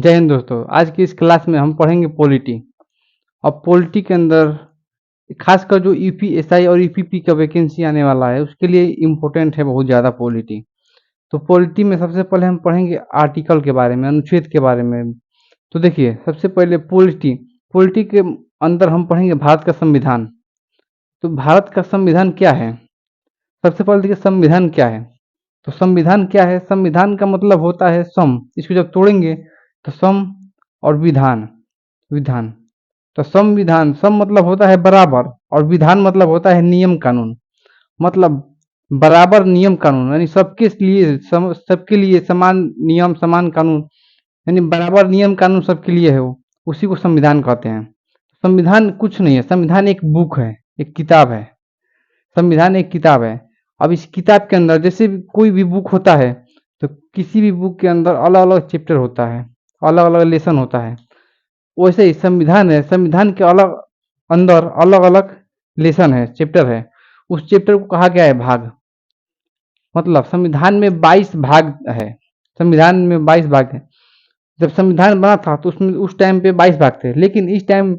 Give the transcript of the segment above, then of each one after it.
जय हिंद दोस्तों। आज की इस क्लास में हम पढ़ेंगे पॉलिटी। अब पॉलिटी के अंदर खासकर जो यूपीएसआई और यूपीपी का वैकेंसी आने वाला है उसके लिए इम्पोर्टेंट है बहुत ज़्यादा पॉलिटी। तो पॉलिटी में सबसे पहले हम पढ़ेंगे आर्टिकल के बारे में, अनुच्छेद के बारे में। तो देखिए, सबसे पहले पॉलिटी पॉलिटी के अंदर हम पढ़ेंगे भारत का संविधान। तो भारत का संविधान क्या है? सबसे पहले देखिए संविधान क्या है। तो संविधान क्या है? संविधान का मतलब होता है सम। इसको जब तोड़ेंगे तो सम और विधान, विधान। तो संविधान, सम मतलब होता है बराबर और विधान मतलब होता है नियम कानून। मतलब बराबर नियम कानून यानी सबके लिए सबके लिए समान नियम समान कानून, यानी बराबर नियम कानून सबके लिए है वो, उसी को संविधान कहते हैं। संविधान कुछ नहीं है, संविधान एक बुक है, एक किताब है। संविधान एक किताब है। अब इस किताब के अंदर जैसे भी कोई भी बुक होता है तो किसी भी बुक के अंदर अलग अलग चैप्टर होता है, अलग अलग लेसन होता है। वैसे ही संविधान है, संविधान के अलग अंदर अलग अलग लेसन है, चैप्टर है। उस चैप्टर को कहा गया है भाग। मतलब संविधान में 22 भाग है। संविधान में 22 भाग है। जब संविधान बना था तो उसमें उस टाइम पे 22 भाग थे, लेकिन इस टाइम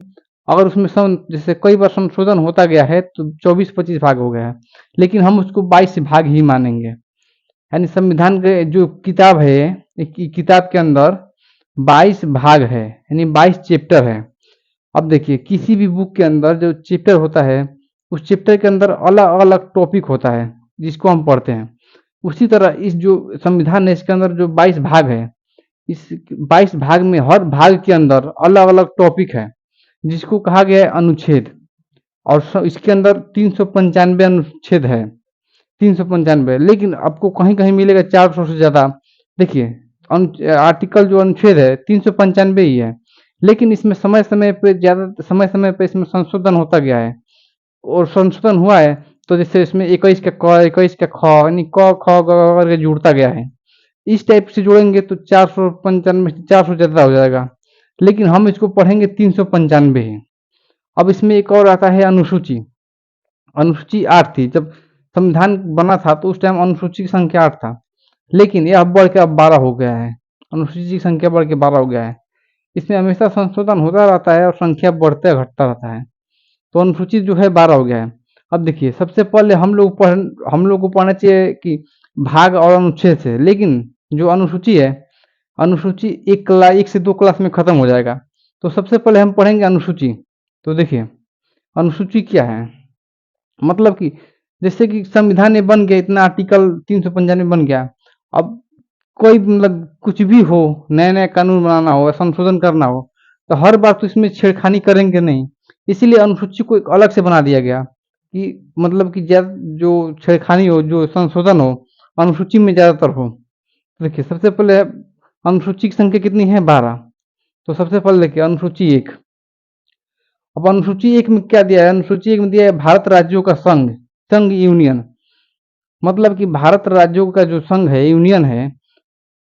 अगर उसमें जैसे कई बार संशोधन होता गया है तो 24-25 भाग हो गया है, लेकिन हम उसको 22 भाग ही मानेंगे। यानी संविधान के जो किताब है, किताब के अंदर 22 भाग है, यानी 22 चैप्टर है। अब देखिए, किसी भी बुक के अंदर जो चैप्टर होता है उस चैप्टर के अंदर अलग अलग टॉपिक होता है जिसको हम पढ़ते हैं। उसी तरह इस जो संविधान है इसके अंदर जो 22 भाग है, इस 22 भाग में हर भाग के अंदर अलग अलग टॉपिक है जिसको कहा गया है अनुच्छेद। और इसके अंदर 395 अनुच्छेद है, 395, लेकिन आपको कहीं कहीं मिलेगा 400 से ज़्यादा। देखिए, आर्टिकल जो अनुच्छेद है 395 ही है, लेकिन इसमें समय समय पे ज़्यादा समय समय पे इसमें संशोधन होता गया है। और संशोधन हुआ है तो जैसे इसमें 21 का क, 21 का ख, यानी क ख ग करके जुड़ता गया है। इस टाइप से जोड़ेंगे तो 495 400 ज़्यादा हो जाएगा, लेकिन हम इसको पढ़ेंगे 395 ही। अब इसमें एक और आता है अनुसूची। अनुसूची 8 थी जब संविधान बना था, तो उस टाइम अनुसूची की संख्या 8 था, लेकिन यह बढ़ के अब 12 हो गया है। अनुसूची की संख्या बढ़ के 12 हो गया है। इसमें हमेशा संशोधन होता रहता है और संख्या बढ़ते घटता रहता है। तो अनुसूची जो है 12 हो गया है। अब देखिए, सबसे पहले हम लोग को पढ़ना चाहिए कि भाग और अनुच्छेद से, लेकिन जो अनुसूची है, अनुसूची एक से दो क्लास में खत्म हो जाएगा। तो सबसे पहले हम पढ़ेंगे अनुसूची। तो देखिए, अनुसूची क्या है? मतलब कि जैसे कि संविधान में बन गया, इतना आर्टिकल 395 बन गया। अब कोई मतलब कुछ भी हो, नया नया कानून बनाना हो, संशोधन करना हो, तो हर बार तो इसमें छेड़खानी करेंगे नहीं। इसीलिए अनुसूची को एक अलग से बना दिया गया कि मतलब कि जो छेड़खानी हो, जो संशोधन हो, अनुसूची में ज़्यादातर हो। देखिए, सबसे पहले अनुसूची की संख्या कितनी है? 12। तो सबसे पहले देखिए अनुसूची 1। अब अनुसूची 1 में क्या दिया है? अनुसूची 1 में दिया है भारत राज्यों का संघ, संघ यूनियन। मतलब कि भारत राज्यों का जो संघ है, यूनियन है,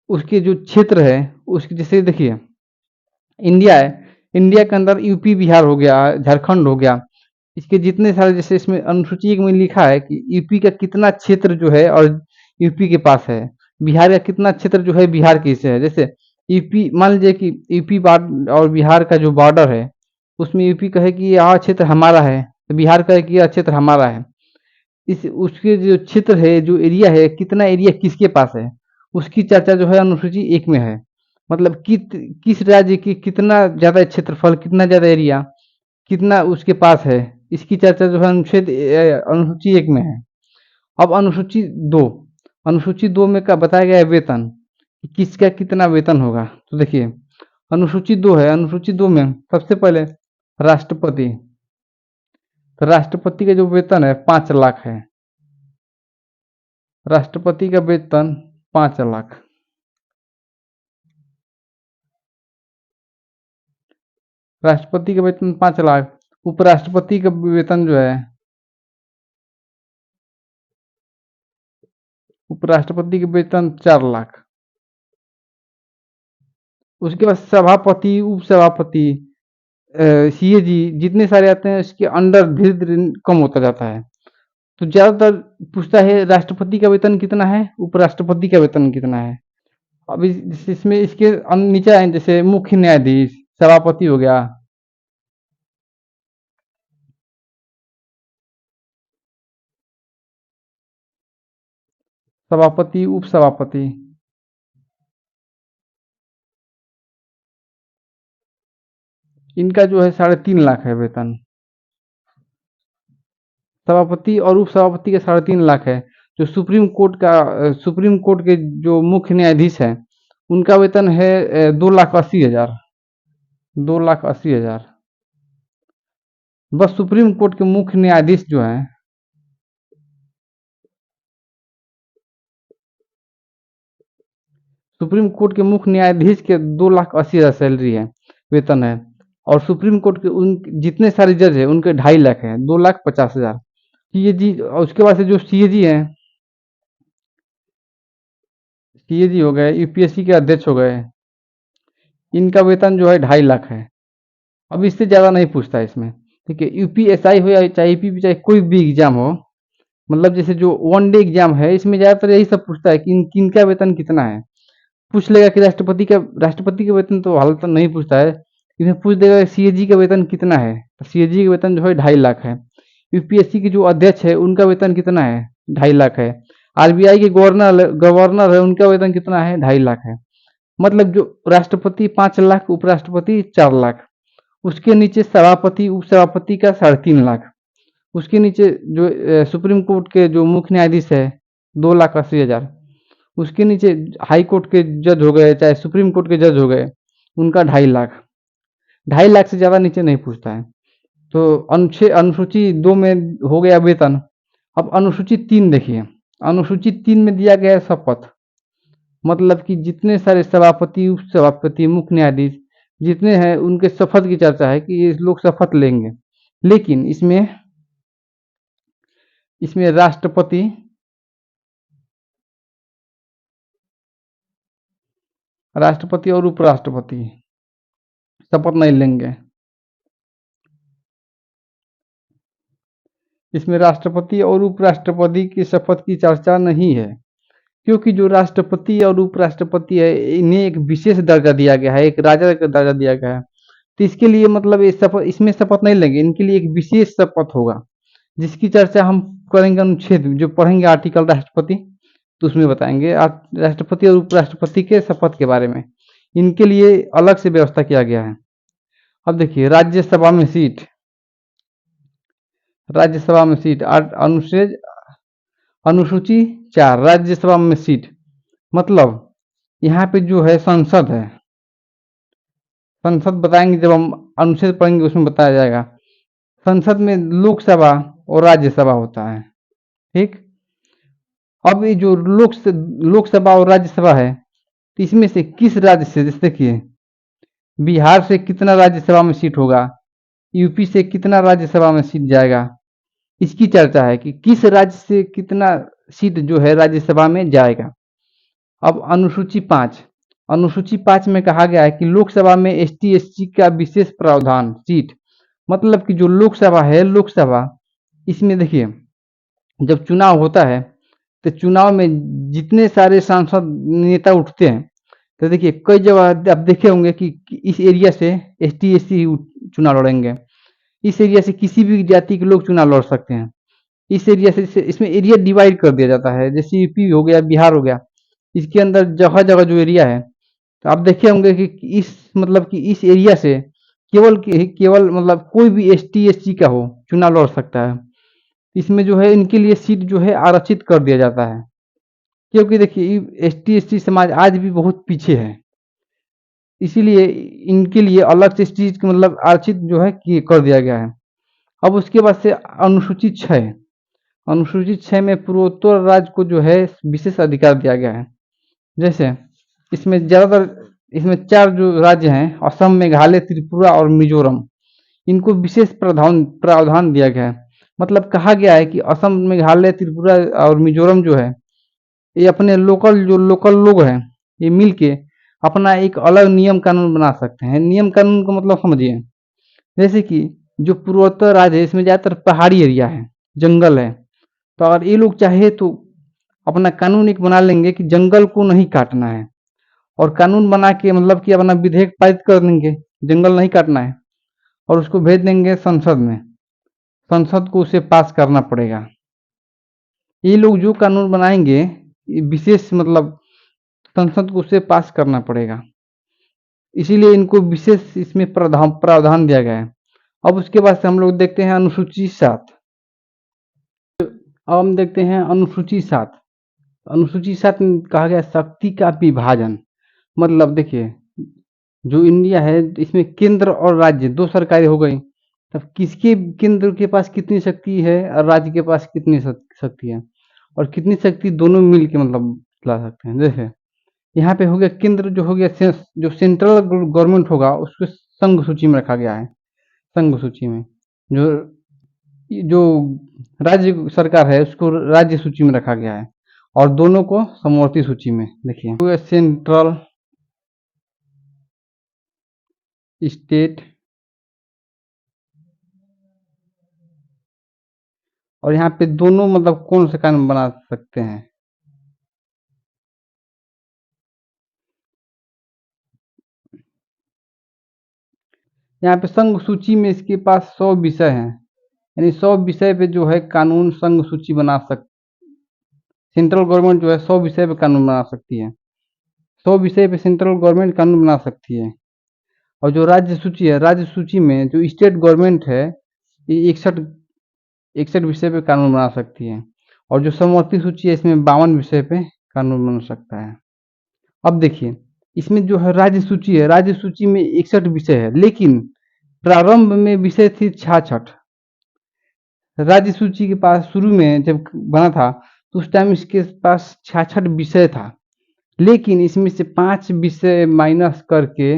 उसके जो क्षेत्र है, उसके जैसे देखिए इंडिया है, इंडिया के अंदर यूपी बिहार हो गया, झारखंड हो गया। इसके जितने सारे, जैसे इसमें अनुसूची 1 में लिखा है कि यूपी का कितना क्षेत्र जो है और यूपी के पास है, बिहार का कितना क्षेत्र जो है बिहार के से है। जैसे यूपी, मान लीजिए कि यूपी और बिहार का जो बॉर्डर है, उसमें यूपी कहे कि यह क्षेत्र हमारा है, तो बिहार कहे कि यह क्षेत्र हमारा है। इस उसके जो क्षेत्र है, जो एरिया है, कितना एरिया किसके पास है, उसकी चर्चा जो है अनुसूची 1 में है। मतलब किस राज्य की कितना ज़्यादा क्षेत्रफल, कितना ज़्यादा एरिया, कितना उसके पास है, इसकी चर्चा जो है अनुसूची 1 में है। अब अनुसूची 2, अनुसूची 2 में क्या बताया गया है? वेतन, कि किसका कितना वेतन होगा। तो देखिए, अनुसूची 2 है, अनुसूची 2 में सबसे पहले राष्ट्रपति। तो राष्ट्रपति का जो वेतन है 5 लाख है। राष्ट्रपति का वेतन 5 लाख। राष्ट्रपति का वेतन 5 लाख। उपराष्ट्रपति का वेतन जो है, उपराष्ट्रपति का वेतन 4 लाख। उसके बाद सभापति, उपसभापति, सीएजी, जितने सारे आते हैं इसके अंडर धीरे धीरे कम होता जाता है। तो ज्यादातर पूछता है राष्ट्रपति का वेतन कितना है, उपराष्ट्रपति का वेतन कितना है। अब इसमें इसके नीचे आए जैसे मुख्य न्यायाधीश, सभापति हो गया, सभापति, उपसभापति, इनका जो है 3.5 लाख है वेतन। सभापति और उपसभापति का 3.5 लाख है। जो सुप्रीम कोर्ट के जो मुख्य न्यायाधीश हैं, उनका वेतन है 2,80,000। 2,80,000। बस सुप्रीम कोर्ट के मुख्य न्यायाधीश जो हैं, सुप्रीम कोर्ट के मुख्य न्यायाधीश के 2,80,000 सैलरी है, वेतन है। और सुप्रीम कोर्ट के उन जितने सारे जज है उनके 2.5 लाख है, 2,50,000। सीएजी, और उसके बाद से जो सीएजी हैं, सीएजी हो गए, यूपीएससी के अध्यक्ष हो गए, इनका वेतन जो है 2.5 लाख है। अब इससे ज्यादा नहीं पूछता है इसमें। ठीक है, यूपीएसआई हो या चाहे यूपी चाहे कोई भी एग्जाम हो, मतलब जैसे जो वन डे एग्जाम है, इसमें ज्यादातर यही सब पूछता है कि किनका वेतन कितना है। पूछ लेगा कि राष्ट्रपति का वेतन तो हाल तक नहीं पूछता है। इसमें पूछ देगा सीएजी का वेतन कितना है, तो सीएजी का वेतन जो है 2.5 लाख है। यूपीएससी के जो अध्यक्ष है उनका वेतन कितना है, 2.5 लाख है। आरबीआई के गवर्नर है, उनका वेतन कितना है, 2.5 लाख है। मतलब जो राष्ट्रपति 5 लाख, उपराष्ट्रपति 4 लाख, उसके नीचे सभापति उपसभापति का 3.5 लाख, उसके नीचे जो सुप्रीम कोर्ट के जो मुख्य न्यायाधीश है 2,80,000, उसके नीचे हाई कोर्ट के जज हो गए चाहे सुप्रीम कोर्ट के जज हो गए, उनका 2.5 लाख। 2.5 लाख से ज्यादा नीचे नहीं पूछता है। तो अनुसूची 2 में हो गया वेतन। अब अनुसूची 3 देखिए। अनुसूची 3 में दिया गया है शपथ। मतलब कि जितने सारे सभापति उपसभापति मुख्य न्यायाधीश जितने हैं उनके शपथ की चर्चा है कि ये लोग शपथ लेंगे। लेकिन इसमें इसमें राष्ट्रपति और उपराष्ट्रपति शपथ नहीं लेंगे। इसमें राष्ट्रपति और उपराष्ट्रपति की शपथ की चर्चा नहीं है, क्योंकि जो राष्ट्रपति और उपराष्ट्रपति है इन्हें एक विशेष दर्जा दिया गया है, एक राजा का दर्जा दिया गया है। तो इसके लिए मतलब इसमें शपथ नहीं लेंगे, इनके लिए एक विशेष शपथ होगा, जिसकी चर्चा हम करेंगे अनुच्छेद जो पढ़ेंगे आर्टिकल राष्ट्रपति, तो उसमें बताएंगे राष्ट्रपति और उपराष्ट्रपति के शपथ के बारे में। इनके लिए अलग से व्यवस्था किया गया है। अब देखिए राज्यसभा में सीट, अनुच्छेद अनुसूची 4 राज्यसभा में सीट, मतलब यहाँ पे जो है संसद है, संसद बताएंगे जब हम अनुच्छेद पढ़ेंगे उसमें बताया जाएगा। संसद में लोकसभा और राज्यसभा होता है। ठीक, अब ये जो लोकसभा और राज्यसभा है, तो इसमें से किस राज्य से, जैसे देखिए बिहार से कितना राज्यसभा में सीट होगा, यूपी से कितना राज्यसभा में सीट जाएगा, इसकी चर्चा है कि किस राज्य से कितना सीट जो है राज्यसभा में जाएगा। अब अनुसूची 5 में कहा गया है कि लोकसभा में एसटी एससी का विशेष प्रावधान सीट, मतलब कि जो लोकसभा है, लोकसभा इसमें देखिए जब चुनाव होता है तो चुनाव में जितने सारे सांसद नेता उठते हैं, तो देखिए कई जगह आप देखे होंगे कि इस एरिया से एसटी एससी चुनाव लड़ेंगे, इस एरिया से किसी भी जाति के लोग चुनाव लड़ सकते हैं। इस एरिया से इसमें एरिया डिवाइड कर दिया जाता है, जैसे यूपी हो गया, बिहार हो गया, इसके अंदर जगह जगह जो एरिया है, तो आप देखे होंगे कि इस एरिया से केवल मतलब कोई भी एस टी एस सी का हो चुनाव लड़ सकता है। इसमें जो है इनके लिए सीट जो है आरक्षित कर दिया जाता है, क्योंकि देखिए एस टी एस सी समाज आज भी बहुत पीछे है, इसीलिए इनके लिए अलग से इस चीज मतलब आरक्षित जो है कर दिया गया है। अब उसके बाद से अनुसूचित 6 में पूर्वोत्तर राज्य को जो है विशेष अधिकार दिया गया है। जैसे इसमें 4 जो राज्य हैं, असम, मेघालय, त्रिपुरा और मिजोरम, इनको विशेष प्रावधान दिया गया है। मतलब कहा गया है कि असम, मेघालय, त्रिपुरा और मिजोरम जो है, ये अपने लोकल लोग हैं, ये मिलके अपना एक अलग नियम कानून बना सकते हैं। नियम कानून का मतलब समझिए, जैसे कि जो पूर्वोत्तर राज्य है इसमें ज्यादातर पहाड़ी एरिया है, जंगल है, तो अगर ये लोग चाहे तो अपना कानून एक बना लेंगे कि जंगल को नहीं काटना है, और कानून बना के मतलब कि अपना विधेयक पारित कर देंगे, जंगल नहीं काटना है, और उसको भेज देंगे संसद में। संसद को उसे पास करना पड़ेगा। ये लोग जो कानून बनाएंगे, ये विशेष मतलब संसद को उसे पास करना पड़ेगा, इसीलिए इनको विशेष इसमें प्रावधान दिया गया है। अब उसके बाद से हम लोग देखते हैं अनुसूची 7। अब हम देखते हैं अनुसूची 7। अनुसूची 7 में कहा गया शक्ति का विभाजन। मतलब देखिए, जो इंडिया है इसमें केंद्र और राज्य दो सरकारें हो गई, तब किसके केंद्र के पास कितनी शक्ति है और राज्य के पास कितनी शक्ति है, और कितनी शक्ति दोनों मिल के मतलब ला सकते हैं। जैसे यहाँ पे हो गया केंद्र, जो हो गया जो सेंट्रल गवर्नमेंट होगा उसको संघ सूची में रखा गया है। संघ सूची में जो जो राज्य सरकार है उसको राज्य सूची में रखा गया है, और दोनों को समवर्ती सूची में। देखिए हो गया सेंट्रल स्टेट, और यहाँ पे दोनों मतलब कौन से कानून बना सकते हैं। यहाँ पे संघ सूची में इसके पास 100 विषय हैं, यानी 100 विषय पे जो है कानून संघ सूची बना सक सेंट्रल गवर्नमेंट जो है 100 विषय पे कानून बना सकती है। 100 विषय पे सेंट्रल गवर्नमेंट कानून बना सकती है। और जो राज्य सूची है, राज्य सूची में जो स्टेट गवर्नमेंट है ये 61 विषय पे कानून बना सकती है। और जो समवर्ती सूची है इसमें 52 विषय पे कानून बन सकता है। अब देखिए, इसमें जो है राज्य सूची है, राज्य सूची में 61 विषय है, लेकिन प्रारंभ में विषय थी 66। राज्य सूची के पास शुरू में जब बना था तो उस टाइम इसके पास 66 विषय था, लेकिन इसमें से 5 विषय माइनस करके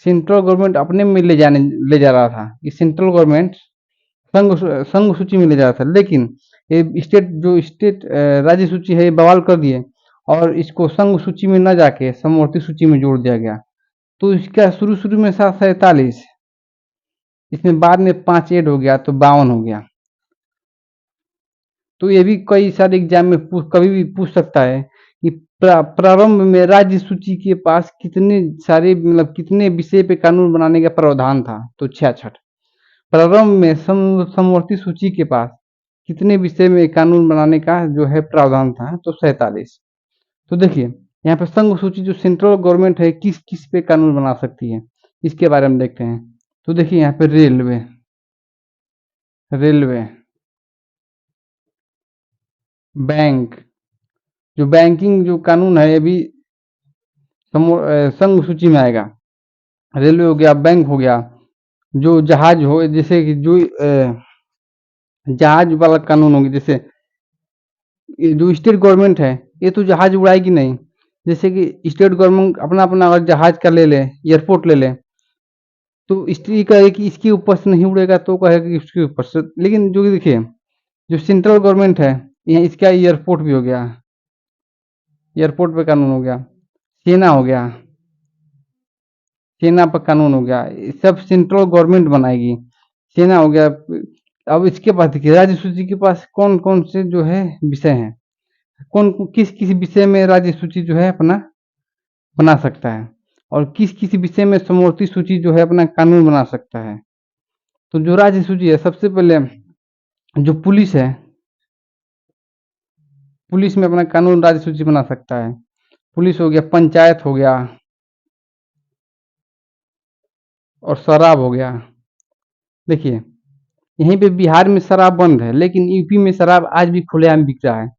सेंट्रल गवर्नमेंट अपने में ले जा रहा था। कि सेंट्रल गवर्नमेंट संघ संघ सूची में ले जा रहा था, लेकिन ये स्टेट राज्य सूची है ये बवाल कर दिए, और इसको संघ सूची में न जाके समवर्ती सूची में जोड़ दिया गया। तो इसका शुरू शुरू में था 47, इसमें बाद में 5 ऐड हो गया तो 52 हो गया। तो ये भी कई सारे एग्जाम में कभी भी पूछ सकता है कि प्रारंभ में राज्य सूची के पास कितने सारे मतलब कितने विषय पे कानून बनाने का प्रावधान था, तो 66। प्रारंभ में समवर्ती सूची के पास कितने विषय में कानून बनाने का जो है प्रावधान था, तो 47। तो देखिए यहाँ पे संघ सूची जो सेंट्रल गवर्नमेंट है किस किस पे कानून बना सकती है, इसके बारे में देखते हैं। तो देखिए यहाँ पे रेलवे, रेलवे, बैंक, जो बैंकिंग जो कानून है ये भी संघ सूची में आएगा। रेलवे हो गया, बैंक हो गया, जो जहाज हो जैसे कि जो जहाज वाला कानून होगी, जैसे ये जो स्टेट गवर्नमेंट है ये तो जहाज उड़ाएगी नहीं। जैसे कि स्टेट गवर्नमेंट अपना अपना अगर जहाज का ले ले, एयरपोर्ट ले ले, तो इसलिए कहे कि इसके ऊपर से नहीं उड़ेगा तो कहेगा कि उसके ऊपर से। लेकिन जो देखिए जो सेंट्रल गवर्नमेंट है यहाँ इसका एयरपोर्ट भी हो गया, एयरपोर्ट पे कानून हो गया। सेना हो गया, सेना पर कानून हो गया, ये सब सेंट्रल गवर्नमेंट बनाएगी। सेना हो गया। अब इसके बाद देखिए राज्य सूची के पास कौन कौन से जो है विषय हैं, कौन किस किस विषय में राज्य सूची जो है अपना बना सकता है, और किस किस विषय में समवर्ती सूची जो है अपना कानून बना सकता है। तो जो राज्य सूची है, सबसे पहले जो पुलिस है, पुलिस में अपना कानून राज्य सूची बना सकता है। पुलिस हो गया, पंचायत हो गया, और शराब हो गया। देखिए यहीं पे बिहार में शराब बंद है, लेकिन यूपी में शराब आज भी खुलेआम बिक रहा है।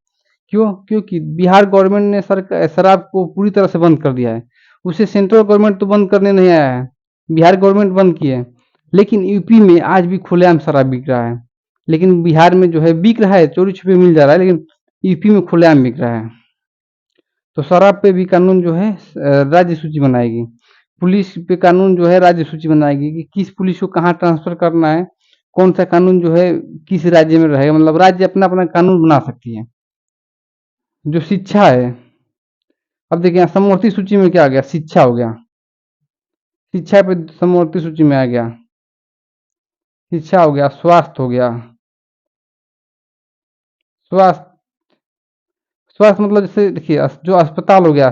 क्यों? क्योंकि बिहार गवर्नमेंट ने शराब को पूरी तरह से बंद कर दिया है। उसे सेंट्रल गवर्नमेंट तो बंद करने नहीं आया है, बिहार गवर्नमेंट बंद की है, लेकिन यूपी में आज भी खुलेआम शराब बिक रहा है। लेकिन बिहार में जो है बिक रहा है, चोरी छुपे मिल जा रहा है, लेकिन यूपी में खुलेआम बिक रहा है। तो शराब पे भी कानून जो है राज्य सूची बनाएगी। पुलिस पे कानून जो है राज्य सूची बनाएगी कि किस पुलिस को कहाँ ट्रांसफर करना है, कौन सा कानून जो है किस राज्य में रहेगा, मतलब राज्य अपना अपना कानून बना सकती है। जो शिक्षा है, अब देखिए यहाँ समवर्ती सूची में क्या आ गया, शिक्षा हो गया, शिक्षा पे समवर्ती सूची में आ गया, शिक्षा हो गया, स्वास्थ्य हो गया, स्वास्थ्य, स्वास्थ्य मतलब जैसे देखिए जो अस्पताल हो गया,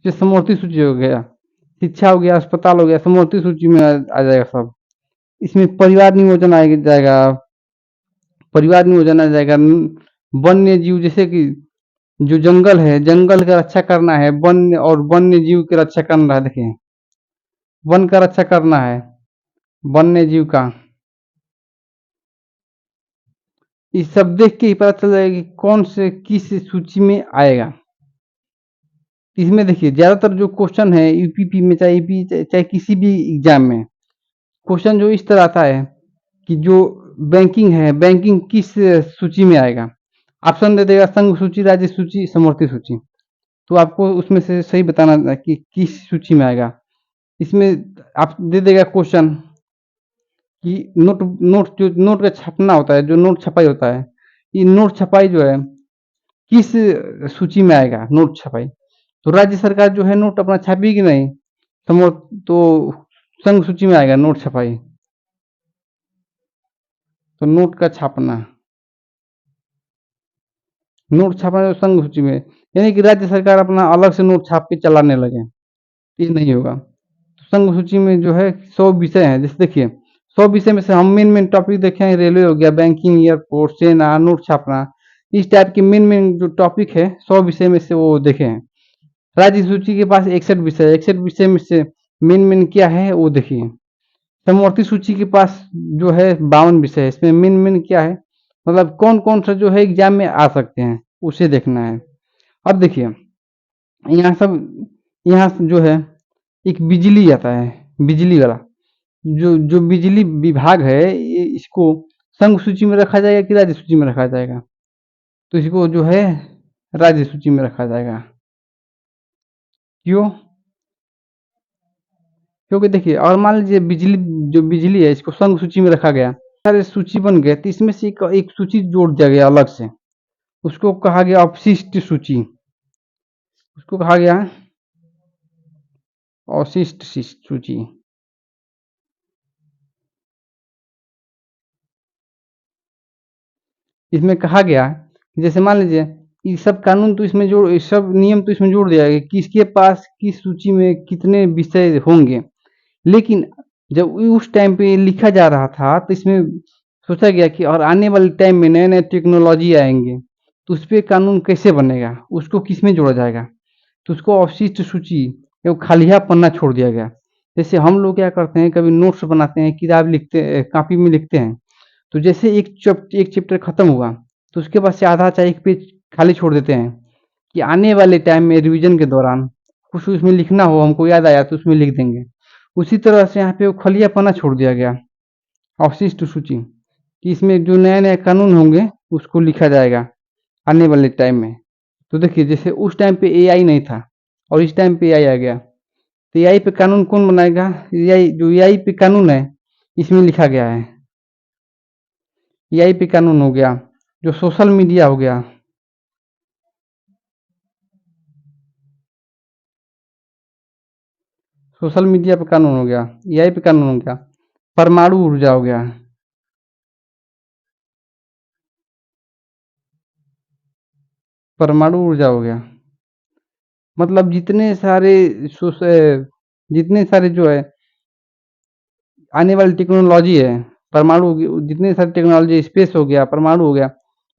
जो समवर्ती सूची हो गया, शिक्षा हो गया, अस्पताल हो गया, समवर्ती सूची में आ जाएगा सब। इसमें परिवार नियोजन आ जाएगा, परिवार नियोजन आ जाएगा। वन्य जीव, जैसे कि जो जंगल है, जंगल का रक्षा करना है, वन्य और वन्य जीव की रक्षा करना है। देखिए, वन का रक्षा करना है, वन्य जीव का। ये सब देख के ही पता चल जाएगा कि कौन से किस सूची में आएगा। इसमें देखिए ज्यादातर जो क्वेश्चन है यूपीपी में, चाहे यूपी चाहे किसी भी एग्जाम में, क्वेश्चन जो इस तरह आता है कि जो बैंकिंग है, बैंकिंग किस सूची में आएगा। ऑप्शन दे देगा संघ सूची, राज्य सूची, समवर्ती सूची। तो आपको उसमें से सही बताना है कि किस सूची में आएगा। इसमें आप दे देगा क्वेश्चन कि नोट नोट जो नोट का छपना होता है, जो नोट छपाई होता है, ये नोट छपाई जो है किस सूची में आएगा नोट छपाई। तो राज्य सरकार जो है नोट अपना छापेगी नहीं, तो संघ सूची में आएगा नोट छपाई। तो नोट का छापना, नोट छापना जो संघ सूची में, यानी कि राज्य सरकार अपना अलग से नोट छाप के चलाने लगे, ये नहीं होगा। तो संघ सूची में जो है 100 विषय हैं। जैसे देखिए 100 विषय में से हम मेन मेन टॉपिक देखे हैं, रेलवे हो गया, बैंकिंग, एयरपोर्ट, सेना, नोट छापना, इस टाइप के मेन मेन जो टॉपिक है 100 विषय में से वो देखे हैं। राज्य सूची के पास 61 विषय, 61 विषय में से मेन मेन क्या है वो देखिए। समवर्ती सूची के पास जो है 52 विषय है, इसमें मेन मेन क्या है, मतलब कौन कौन सा जो है एग्जाम में आ सकते हैं उसे देखना है। अब देखिए यहाँ सब, यहाँ जो है एक बिजली आता है, बिजली वाला, जो जो बिजली विभाग है, इसको संघ सूची में रखा जाएगा कि राज्य सूची में रखा जाएगा। तो इसको जो है राज्य सूची में रखा जाएगा। क्यों? क्योंकि देखिए, और मान लीजिए बिजली, जो बिजली है इसको संघ सूची में रखा गया, सारे सूची बन गए, तो इसमें से एक सूची जोड़ दिया गया अलग से, उसको कहा गया अवशिष्ट सूची, उसको कहा गया अवशिष्ट सूची। इसमें कहा गया कि जैसे मान लीजिए ये सब कानून तो इसमें जोड़, ये सब नियम तो इसमें जोड़ दिया गया कि किसके पास किस सूची में कितने विषय होंगे। लेकिन जब उस टाइम पे लिखा जा रहा था तो इसमें सोचा गया कि और आने वाले टाइम में नए नए टेक्नोलॉजी आएंगे, तो उस पर कानून कैसे बनेगा, उसको किस में जोड़ा जाएगा। तो उसको अवशिष्ट सूची, एवं खालिया पन्ना छोड़ दिया गया। जैसे हम लोग क्या करते हैं, कभी नोट्स बनाते हैं, किताब लिखते, कॉपी में लिखते हैं, तो जैसे एक चैप्टर खत्म हुआ तो उसके बाद से आधा चाहे एक पेज खाली छोड़ देते हैं कि आने वाले टाइम में रिवीजन के दौरान कुछ उसमें लिखना हो, हमको याद आया तो उसमें लिख देंगे। उसी तरह से यहाँ पे वो खलिया पन्ना छोड़ दिया गया, अवशिष्ट सूची, कि इसमें जो नए नए कानून होंगे उसको लिखा जाएगा आने वाले टाइम में। तो देखिए जैसे उस टाइम पे एआई नहीं था और इस टाइम पे एआई आ गया, तो एआई पे कानून कौन बनाएगा? एआई, जो एआई पे कानून है इसमें लिखा गया है। एआई पे कानून हो गया, जो सोशल मीडिया हो गया, सोशल मीडिया पे कानून हो गया, एआई पे कानून हो गया, परमाणु ऊर्जा हो गया, परमाणु ऊर्जा हो गया। मतलब जितने सारे जो है आने वाली टेक्नोलॉजी है, परमाणु जितने सारे टेक्नोलॉजी, स्पेस हो गया, परमाणु हो गया,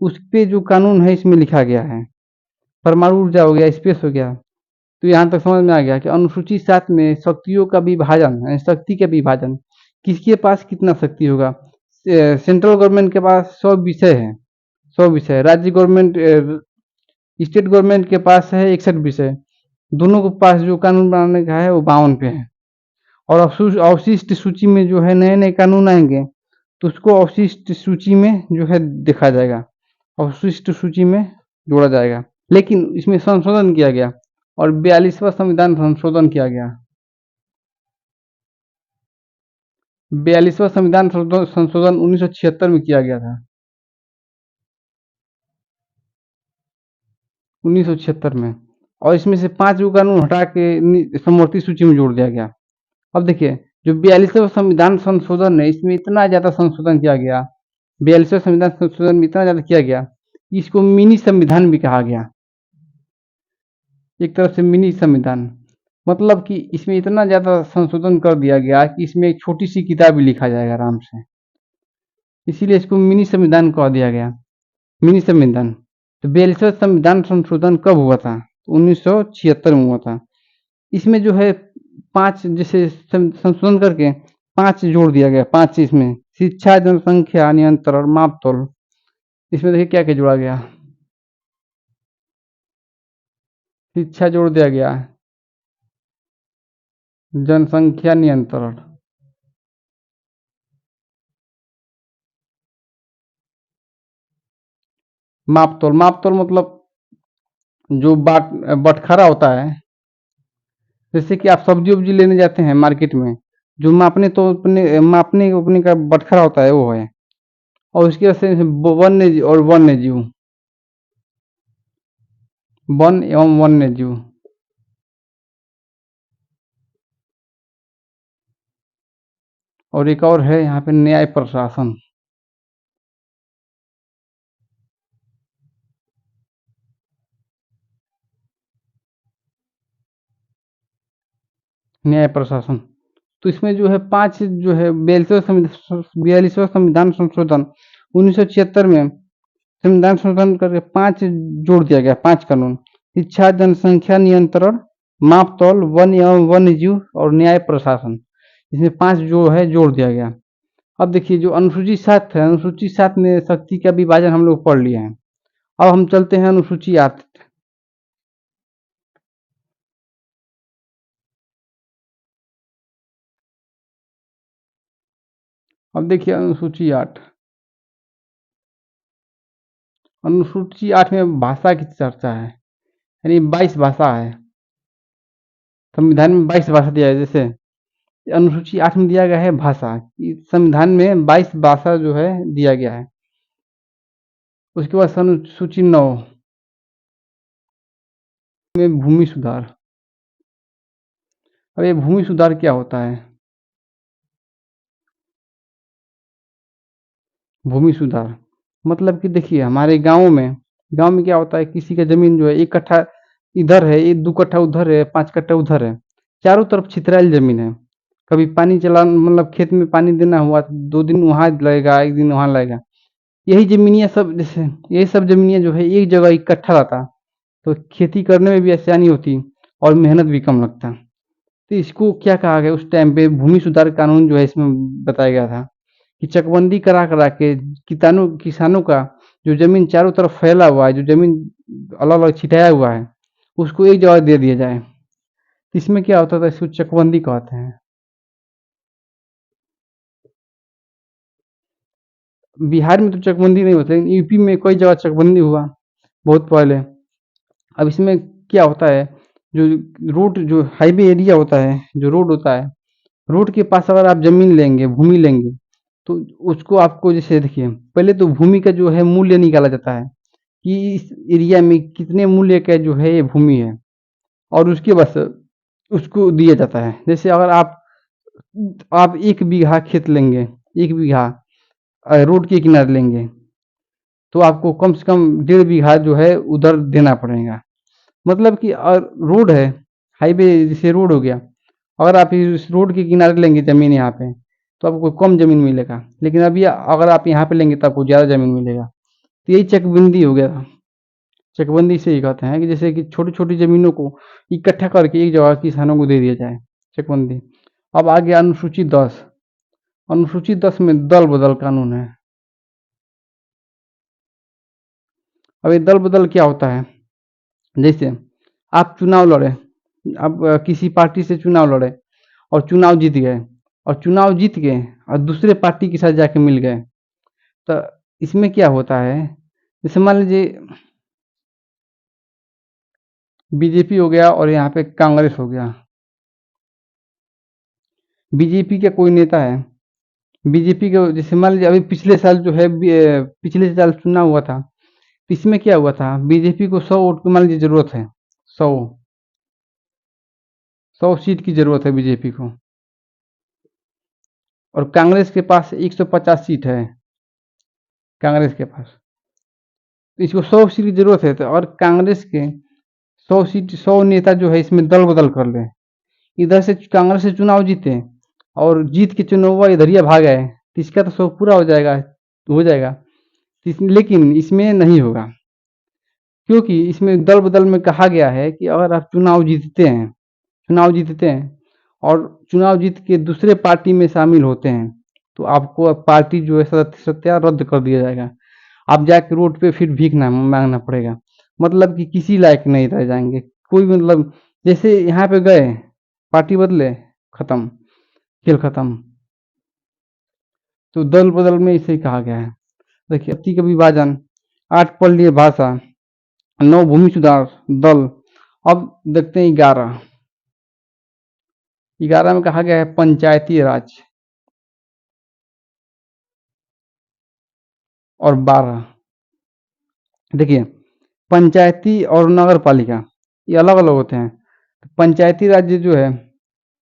उस पे जो कानून है इसमें लिखा गया है। परमाणु ऊर्जा हो गया, स्पेस हो गया। तो यहाँ तक समझ में आ गया कि अनुसूची 7 में शक्तियों का विभाजन, शक्ति का विभाजन, किसके पास कितना शक्ति होगा। सेंट्रल गवर्नमेंट के पास 100 विषय है, 100 विषय। राज्य गवर्नमेंट, स्टेट गवर्नमेंट के पास है 61 विषय। दोनों के पास जो कानून बनाने का है वो 52 पे है। और अवशिष्ट सूची में जो है नए नए कानून आएंगे तो उसको अवशिष्ट सूची में जो है देखा जाएगा, अवशिष्ट सूची में जोड़ा जाएगा। लेकिन इसमें संशोधन किया गया और 42वां संविधान संशोधन किया गया। 42वां संविधान संशोधन 1976 में किया गया था, 1976 में। और इसमें से 5 जो कानून हटा के समवर्ती सूची में जोड़ दिया गया। अब देखिए जो 42वां संविधान संशोधन है, इसमें इतना ज्यादा संशोधन किया गया, 42वां संविधान संशोधन में इतना ज्यादा किया गया, इसको मिनी संविधान भी कहा गया। एक तरफ से मिनी संविधान, मतलब कि इसमें इतना ज़्यादा संशोधन कर दिया गया कि इसमें एक छोटी-सी किताब भी लिखा जाएगा आराम से। इसीलिए इसको मिनी संविधान कह दिया गया, मिनी संविधान। तो 42वां संविधान संशोधन कब हुआ था? तो 1976 में हुआ था। इसमें जो है 5 जैसे संशोधन करके 5 जोड़ दिया गया, 5 इसमें शिक्षा, जनसंख्या नियंत्रण, माप-तोल। इसमें देखिए क्या-क्या जोड़ा गया। शिक्षा जोड़ दिया गया, जनसंख्या नियंत्रण, माप-तोल, माप-तोल मतलब जो बटखरा होता है, जैसे कि आप सब्जी-वब्जी लेने जाते हैं मार्केट में, जो मापने का बटखरा होता है वो है। और उसकी वजह से वन एवं वन्य जीव। और एक और है यहाँ पे न्याय प्रशासन। न्याय प्रशासन। तो इसमें जो है 5 जो है 42वां संविधान संशोधन 1976 में संविधान संशोधन करके 5 जोड़ दिया गया, 5 कानून। शिक्षा, जनसंख्या नियंत्रण, माप-तौल, वन एवं वन्यजीव और न्याय प्रशासन। इसमें 5 जो है जोड़ दिया गया। अब देखिए जो अनुसूची 7 है, अनुसूची 7 में शक्ति का विभाजन हम लोग पढ़ लिए हैं। अब हम चलते हैं अनुसूची 8। अब देखिए अनुसूची 8। अनुसूची 8 में भाषा की चर्चा है, यानी 22 भाषा है। संविधान में 22 भाषा दिया है, जैसे अनुसूची 8 में दिया गया है भाषा, संविधान में 22 भाषा जो है दिया गया है। उसके बाद अनुसूची 9 में भूमि सुधार। अब ये भूमि सुधार क्या होता है? भूमि सुधार मतलब कि देखिए हमारे गांव में क्या होता है, किसी का जमीन जो है 1 कट्ठा इधर है, 2 कट्ठा उधर है, 5 कट्ठा उधर है, चारों तरफ छितराइल जमीन है। कभी पानी चला मतलब खेत में पानी देना हुआ तो 2 दिन वहाँ लगेगा, 1 दिन वहाँ लगेगा। यही ज़मीनियाँ सब जैसे यही सब ज़मीनियाँ जो है एक जगह इकट्ठा रहता, तो खेती करने में भी आसानी होती और मेहनत भी कम लगता। तो इसको क्या कहा गया उस टाइम पे, भूमि सुधार कानून जो है इसमें बताया गया था कि चकबंदी करा के किसानों का जो ज़मीन चारों तरफ फैला हुआ है, जो ज़मीन अलग-अलग छिटाया हुआ है, उसको एक जगह दे दिया जाए। तो इसमें क्या होता था, इसको चकबंदी कहते हैं। बिहार में तो चकबंदी नहीं होता, लेकिन यूपी में कई जगह चकबंदी हुआ बहुत पहले। अब इसमें क्या होता है, जो रोड जो हाईवे एरिया होता है, जो रोड होता है, रोड के पास अगर आप ज़मीन लेंगे, भूमि लेंगे, तो उसको आपको जैसे देखिए, पहले तो भूमि का जो है मूल्य निकाला जाता है कि इस एरिया में कितने मूल्य का जो है ये भूमि है, और उसके बाद उसको दिया जाता है। जैसे अगर आप 1 बीघा खेत लेंगे, 1 बीघा रोड के किनारे लेंगे, तो आपको कम से कम 1.5 बीघा जो है उधर देना पड़ेगा। मतलब कि रोड है, हाईवे जैसे रोड हो गया, अगर आप इस रोड के किनारे लेंगे ज़मीन यहाँ पे, तो आपको कम ज़मीन मिलेगा, लेकिन अभी अगर आप यहाँ पे लेंगे तो आपको ज़्यादा ज़मीन मिलेगा। तो यही चकबंदी हो गया। चकबंदी इसे ही कहते हैं कि जैसे कि छोटी-छोटी ज़मीनों को इकट्ठा करके एक जगह किसानों को दे दिया जाए, चकबंदी। अब आ गया अनुसूची 10। अनुसूची 10 में दल-बदल कानून है। अब ये दल-बदल क्या होता है? जैसे आप चुनाव लड़े, आप किसी पार्टी से चुनाव लड़े और चुनाव जीत गए, और चुनाव जीत के और दूसरे पार्टी के साथ जाके मिल गए, तो इसमें क्या होता है, जैसे मान लीजिए बीजेपी हो गया और यहाँ पे कांग्रेस हो गया। बीजेपी का कोई नेता है, बीजेपी के जैसे मान लीजिए अभी पिछले साल जो है पिछले साल चुनाव हुआ था, तो इसमें क्या हुआ था, बीजेपी को 100 वोट की मान लीजिए ज़रूरत है, 100 100 सीट की ज़रूरत है बीजेपी को, और कांग्रेस के पास 150 सीट है, कांग्रेस के पास। तो इसको 100 सीट की ज़रूरत है, तो और कांग्रेस के 100 नेता जो है इसमें दल बदल कर ले, इधर से कांग्रेस से चुनाव जीते और जीत के चुनाव इधरिया भाग आए, तो इसका तो शौक पूरा हो जाएगा। लेकिन इसमें नहीं होगा, क्योंकि इसमें दल बदल में कहा गया है कि अगर आप चुनाव जीतते हैं और चुनाव जीत के दूसरे पार्टी में शामिल होते हैं, तो आपको अब पार्टी जो है सदस्यता रद्द कर दिया जाएगा। आप जाके रोड पे फिर भीख ना मांगना पड़ेगा, मतलब कि किसी लायक नहीं रह जाएंगे। कोई मतलब जैसे यहाँ पे गए, पार्टी बदले, खत्म, खेल खत्म। तो दल बदल में इसे कहा गया है। देखिए, अति का विभाजन, 8 पल्लीय भाषा, 9 भूमि सुधार दल। अब देखते हैं 11 में कहा गया है पंचायती राज, और 12 देखिए, पंचायती और नगर पालिका ये अलग अलग होते हैं। तो पंचायती राज्य जो है,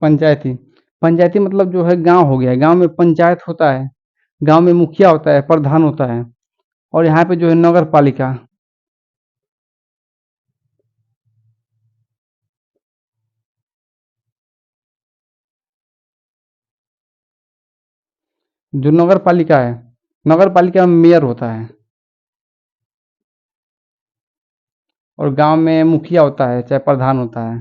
पंचायती पंचायती मतलब जो है गांव हो गया, गांव में पंचायत होता है, गांव में मुखिया होता है, प्रधान होता है। और यहाँ पे जो है नगर पालिका, जो नगर पालिका है, नगर पालिका में मेयर होता है और गांव में मुखिया होता है चाहे प्रधान होता है।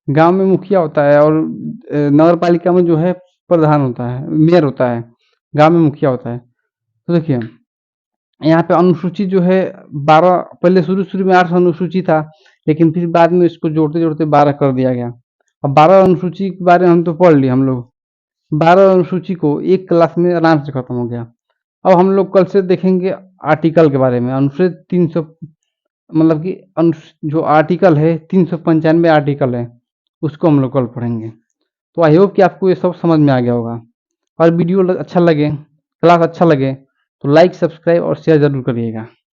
गांव में मुखिया होता है और नगर पालिका में जो है प्रधान होता है, मेयर होता है, गांव में मुखिया होता है। तो देखिए, यहाँ पे अनुसूची जो है 12, पहले शुरू शुरू में 8 अनुसूची था, लेकिन फिर बाद में इसको जोड़ते जोड़ते 12 कर दिया गया। अब 12 अनुसूची के बारे में हम तो पढ़ लिए हम लोग, 12 अनुसूची को एक क्लास में आराम से खत्म हो गया। अब हम लोग कल से देखेंगे आर्टिकल के बारे में, अनुच्छेद 300, मतलब कि जो आर्टिकल है 395 आर्टिकल है, उसको हम लोग कल पढ़ेंगे। तो आई होप कि आपको ये सब समझ में आ गया होगा। और वीडियो अच्छा लगे, क्लास अच्छा लगे, तो लाइक, सब्सक्राइब और शेयर जरूर करिएगा।